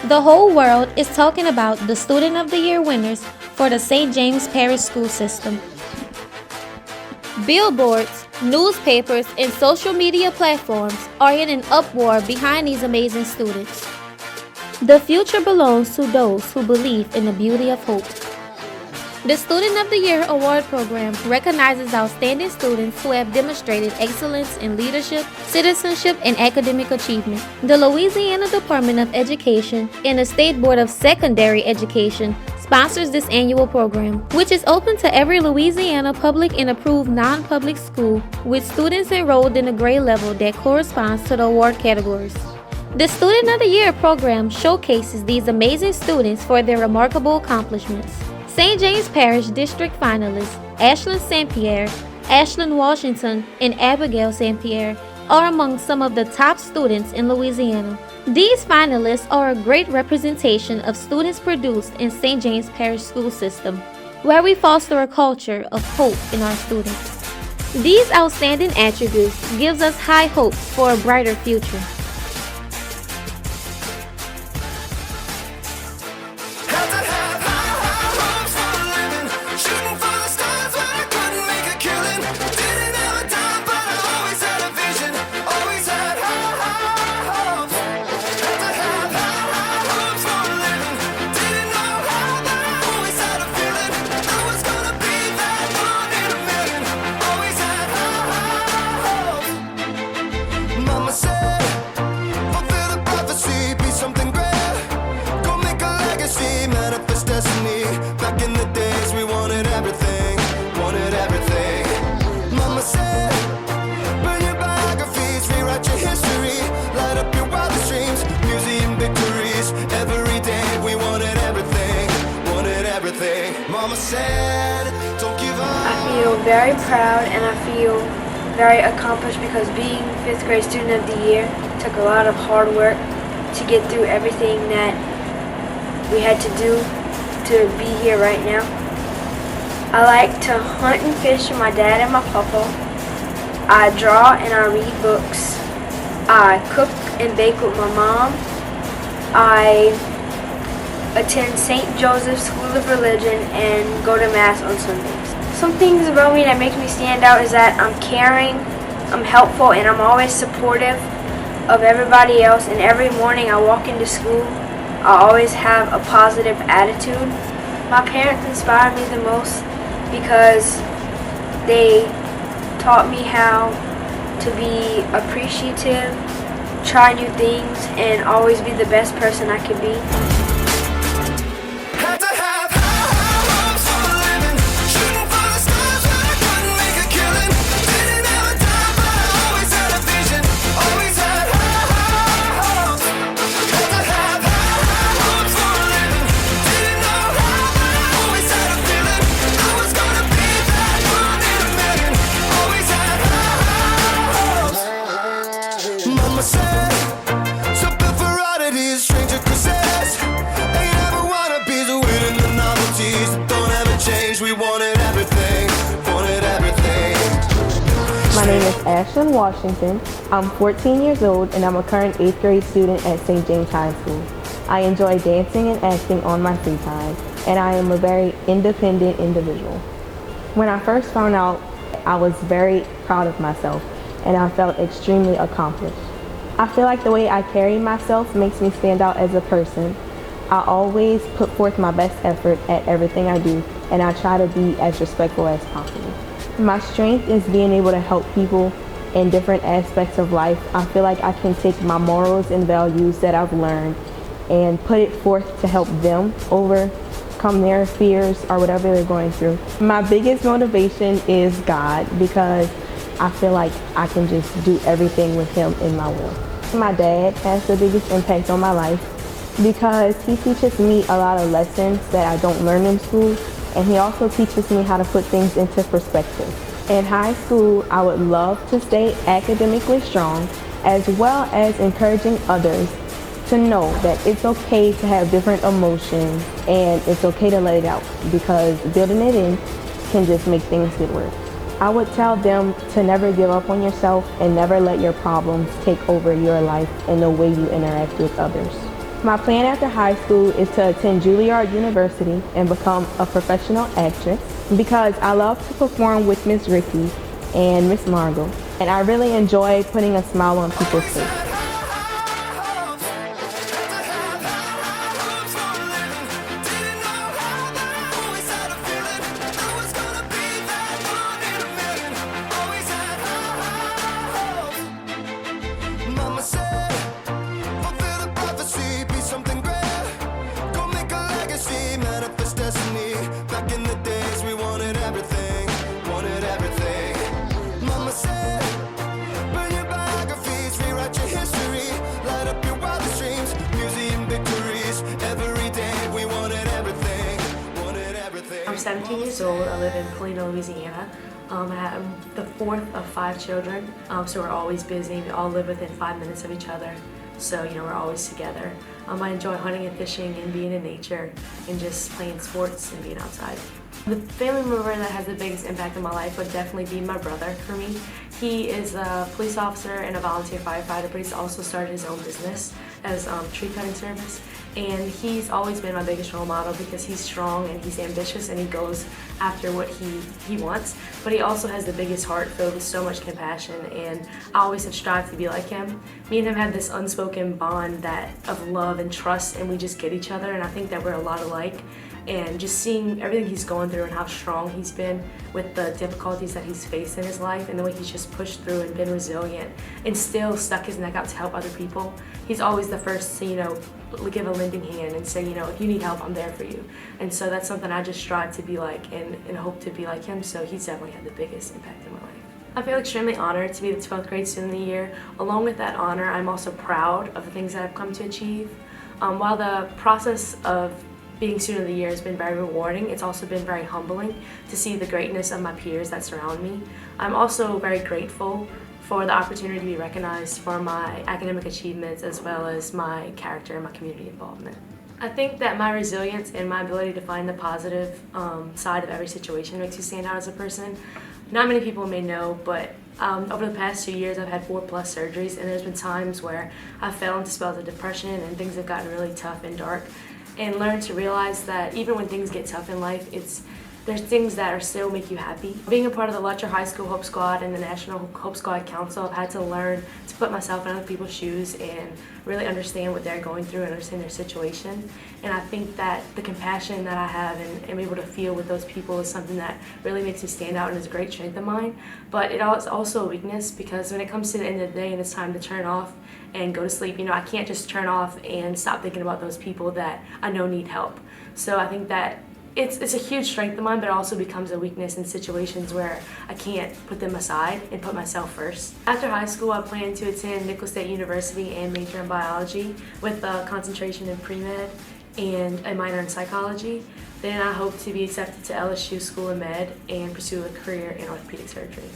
The whole world is talking about the Student of the Year winners for the St. James Parish School System. Billboards, newspapers, and social media platforms are in an uproar behind these amazing students. The future belongs to those who believe in the beauty of hope. The Student of the Year Award Program recognizes outstanding students who have demonstrated excellence in leadership, citizenship, and academic achievement. The Louisiana Department of Education and the State Board of Secondary Education sponsors this annual program, which is open to every Louisiana public and approved non-public school with students enrolled in a grade level that corresponds to the award categories. The Student of the Year program showcases these amazing students for their remarkable accomplishments. St. James Parish District finalists Ashton St. Pierre, Ashland Washington, and Abigail St. Pierre are among some of the top students in Louisiana. These finalists are a great representation of students produced in St. James Parish School System, where we foster a culture of hope in our students. These outstanding attributes gives us high hopes for a brighter future. I feel very proud and I feel very accomplished because being 5th grade student of the year took a lot of hard work to get through everything that we had to do to be here right now. I like to hunt and fish with my dad and my papa. I draw and I read books. I cook and bake with my mom. I attend St. Joseph's School of Religion and go to Mass on Sundays. Some things about me that makes me stand out is that I'm caring, I'm helpful, and I'm always supportive of everybody else. And every morning I walk into school, I always have a positive attitude. My parents inspire me the most because they taught me how to be appreciative, try new things, and always be the best person I could be. My name is Ashton Washington. I'm 14 years old and I'm a current 8th grade student at St. James High School. I enjoy dancing and acting on my free time, and I am a very independent individual. When I first found out, I was very proud of myself and I felt extremely accomplished. I feel like the way I carry myself makes me stand out as a person. I always put forth my best effort at everything I do, and I try to be as respectful as possible. My strength is being able to help people in different aspects of life. I feel like I can take my morals and values that I've learned and put it forth to help them overcome their fears or whatever they're going through. My biggest motivation is God, because I feel like I can just do everything with Him in my will. My dad has the biggest impact on my life because he teaches me a lot of lessons that I don't learn in school, and he also teaches me how to put things into perspective. In high school, I would love to stay academically strong, as well as encouraging others to know that it's okay to have different emotions and it's okay to let it out, because building it in can just make things get worse. I would tell them to never give up on yourself and never let your problems take over your life and the way you interact with others. My plan after high school is to attend Juilliard University and become a professional actress because I love to perform with Miss Ricky and Miss Margot, and I really enjoy putting a smile on people's faces. I'm 17 years old. I live in Polino, Louisiana. I'm the fourth of 5 children, so we're always busy. We all live within 5 minutes of each other, so we're always together. I enjoy hunting and fishing and being in nature and just playing sports and being outside. The family member that has the biggest impact on my life would definitely be my brother for me. He is a police officer and a volunteer firefighter, but he's also started his own business as tree cutting service. And he's always been my biggest role model because he's strong and he's ambitious and he goes after what he wants. But he also has the biggest heart filled with so much compassion, and I always have strived to be like him. Me and him have this unspoken bond of love and trust, and we just get each other, and I think that we're a lot alike. And just seeing everything he's going through and how strong he's been with the difficulties that he's faced in his life and the way he's just pushed through and been resilient and still stuck his neck out to help other people. He's always the first to, give a lending hand and say, if you need help, I'm there for you. And so that's something I just strive to be like and hope to be like him. So he's definitely had the biggest impact in my life. I feel extremely honored to be the 12th grade student of the year. Along with that honor, I'm also proud of the things that I've come to achieve. While the process of being student of the year has been very rewarding, it's also been very humbling to see the greatness of my peers that surround me. I'm also very grateful for the opportunity to be recognized for my academic achievements as well as my character and my community involvement. I think that my resilience and my ability to find the positive side of every situation makes me stand out as a person. Not many people may know, but over the past 2 years I've had 4+ surgeries, and there's been times where I fell into spells of depression and things have gotten really tough and dark, and learn to realize that even when things get tough in life, there's things that are still make you happy. Being a part of the Letcher High School Hope Squad and the National Hope Squad Council, I've had to learn to put myself in other people's shoes and really understand what they're going through and understand their situation. And I think that the compassion that I have and am able to feel with those people is something that really makes me stand out and is a great strength of mine. But it is also a weakness because when it comes to the end of the day and it's time to turn off and go to sleep, I can't just turn off and stop thinking about those people that I know need help. So I think that it's a huge strength of mine, but it also becomes a weakness in situations where I can't put them aside and put myself first. After high school, I plan to attend Nicholas State University and major in biology with a concentration in pre-med and a minor in psychology. Then I hope to be accepted to LSU School of Med and pursue a career in orthopedic surgery.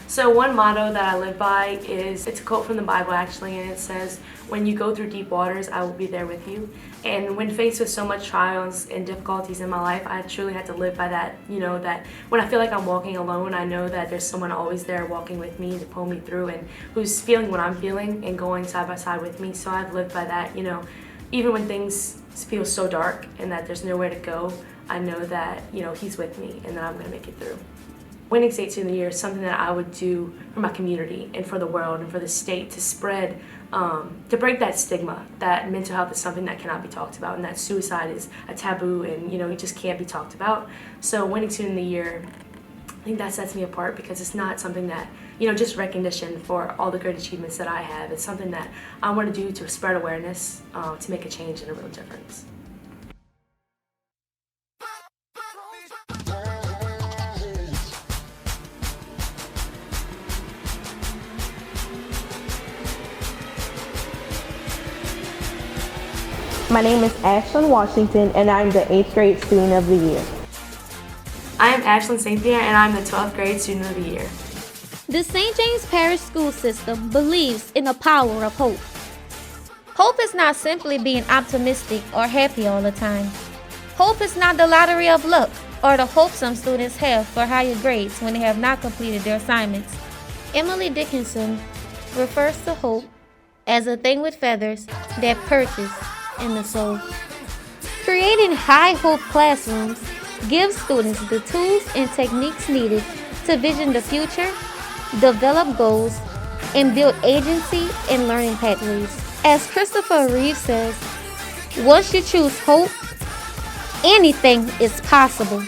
So one motto that I live by it's a quote from the Bible actually, and it says, "When you go through deep waters, I will be there with you." And when faced with so much trials and difficulties in my life, I truly had to live by that, that when I feel like I'm walking alone, I know that there's someone always there walking with me to pull me through and who's feeling what I'm feeling and going side by side with me. So I've lived by that, even when things feel so dark and that there's nowhere to go, I know that, he's with me and that I'm gonna make it through. Winning State Student of the Year is something that I would do for my community and for the world and for the state to spread, to break that stigma that mental health is something that cannot be talked about and that suicide is a taboo and it just can't be talked about. So Winning Student of the Year, I think that sets me apart because it's not something that, just recognition for all the great achievements that I have. It's something that I want to do to spread awareness, to make a change and a real difference. My name is Ashton Washington, and I'm the 8th grade student of the year. I am Ashton St. Pierre, and I'm the 12th grade student of the year. The St. James Parish School System believes in the power of hope. Hope is not simply being optimistic or happy all the time. Hope is not the lottery of luck or the hope some students have for higher grades when they have not completed their assignments. Emily Dickinson refers to hope as a thing with feathers that perches and the soul. Creating high hope classrooms gives students the tools and techniques needed to vision the future, develop goals, and build agency and learning pathways. As Christopher Reeve says, once you choose hope, anything is possible.